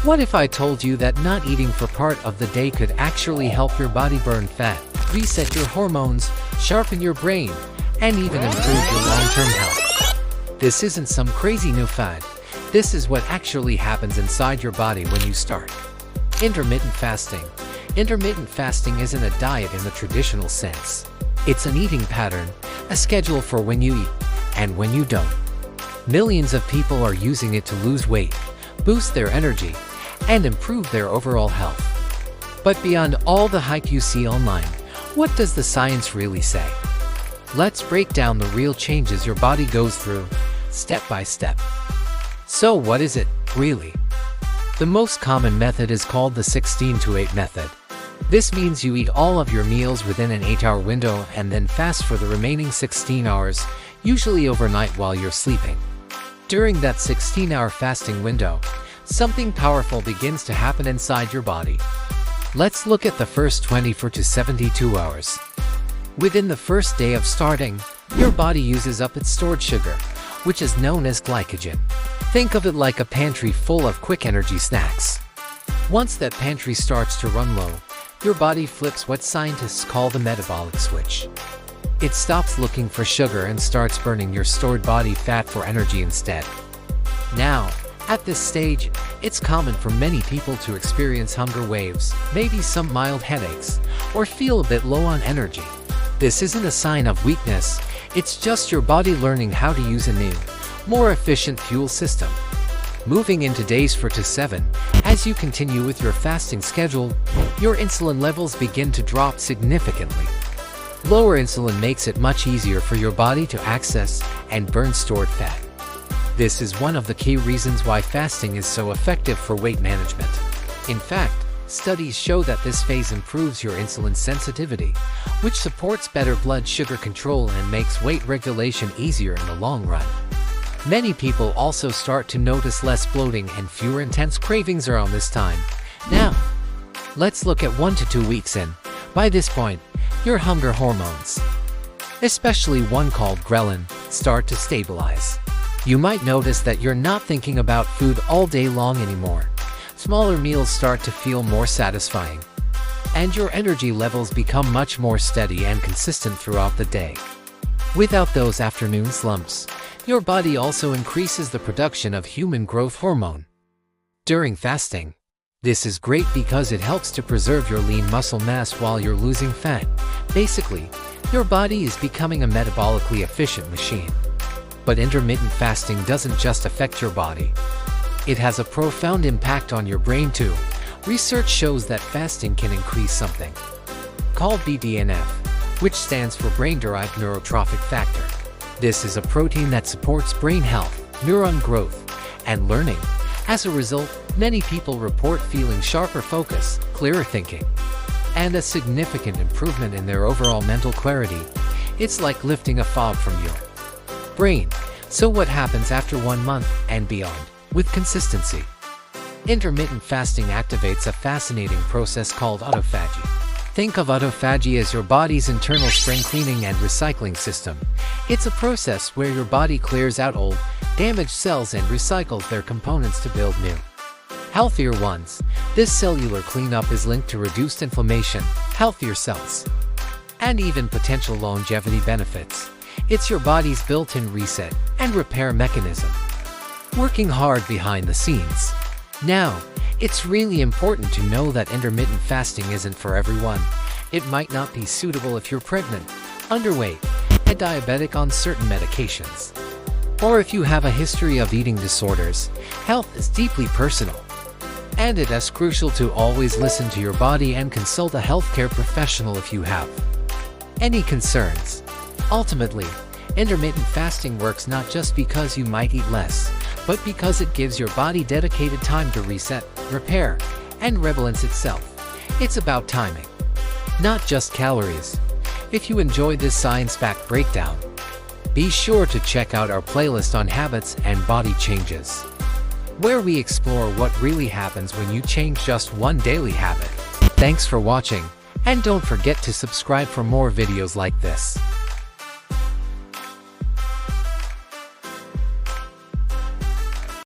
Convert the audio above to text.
What if I told you that not eating for part of the day could actually help your body burn fat, reset your hormones, sharpen your brain, and even improve your long-term health? This isn't some crazy new fad. This is what actually happens inside your body when you start. Intermittent fasting. Intermittent fasting isn't a diet in the traditional sense. It's an eating pattern, a schedule for when you eat and when you don't. Millions of people are using it to lose weight, boost their energy, and improve their overall health. But beyond all the hype you see online, what does the science really say? Let's break down the real changes your body goes through, step by step. So what is it, really? The most common method is called the 16-to-8 method. This means you eat all of your meals within an 8-hour window and then fast for the remaining 16 hours, usually overnight while you're sleeping. During that 16-hour fasting window, something powerful begins to happen inside your body. Let's look at the first 24 to 72 hours. Within the first day of starting, your body uses up its stored sugar, which is known as glycogen. Think of it like a pantry full of quick energy snacks. Once that pantry starts to run low, your body flips what scientists call the metabolic switch. It stops looking for sugar and starts burning your stored body fat for energy instead. Now, at this stage, it's common for many people to experience hunger waves, maybe some mild headaches, or feel a bit low on energy. This isn't a sign of weakness, it's just your body learning how to use a new, more efficient fuel system. Moving into days 4 to 7, as you continue with your fasting schedule, your insulin levels begin to drop significantly. Lower insulin makes it much easier for your body to access and burn stored fat. This is one of the key reasons why fasting is so effective for weight management. In fact, studies show that this phase improves your insulin sensitivity, which supports better blood sugar control and makes weight regulation easier in the long run. Many people also start to notice less bloating and fewer intense cravings around this time. Now, let's look at 1 to 2 weeks in. By this point, your hunger hormones, especially one called ghrelin, start to stabilize. You might notice that you're not thinking about food all day long anymore. Smaller meals start to feel more satisfying, and your energy levels become much more steady and consistent throughout the day. Without those afternoon slumps, your body also increases the production of human growth hormone. During fasting, this is great because it helps to preserve your lean muscle mass while you're losing fat. Basically, your body is becoming a metabolically efficient machine. But intermittent fasting doesn't just affect your body. It has a profound impact on your brain too. Research shows that fasting can increase something called BDNF, which stands for brain-derived neurotrophic factor. This is a protein that supports brain health, neuron growth, and learning. As a result, many people report feeling sharper focus, clearer thinking, and a significant improvement in their overall mental clarity. It's like lifting a fog from your brain. So what happens after 1 month and beyond? With consistency, intermittent fasting activates a fascinating process called autophagy. Think of autophagy as your body's internal spring cleaning and recycling system. It's a process where your body clears out old, damaged cells and recycles their components to build new, healthier ones. This cellular cleanup is linked to reduced inflammation, healthier cells, and even potential longevity benefits. It's your body's built-in reset and repair mechanism, working hard behind the scenes. Now, it's really important to know that intermittent fasting isn't for everyone. It might not be suitable if you're pregnant, underweight, and diabetic on certain medications, or if you have a history of eating disorders. Health is deeply personal, and it is crucial to always listen to your body and consult a healthcare professional if you have any concerns. Ultimately, intermittent fasting works not just because you might eat less, but because it gives your body dedicated time to reset, repair, and rebalance itself. It's about timing, not just calories. If you enjoyed this science-backed breakdown, be sure to check out our playlist on habits and body changes, where we explore what really happens when you change just one daily habit. Thanks for watching, and don't forget to subscribe for more videos like this.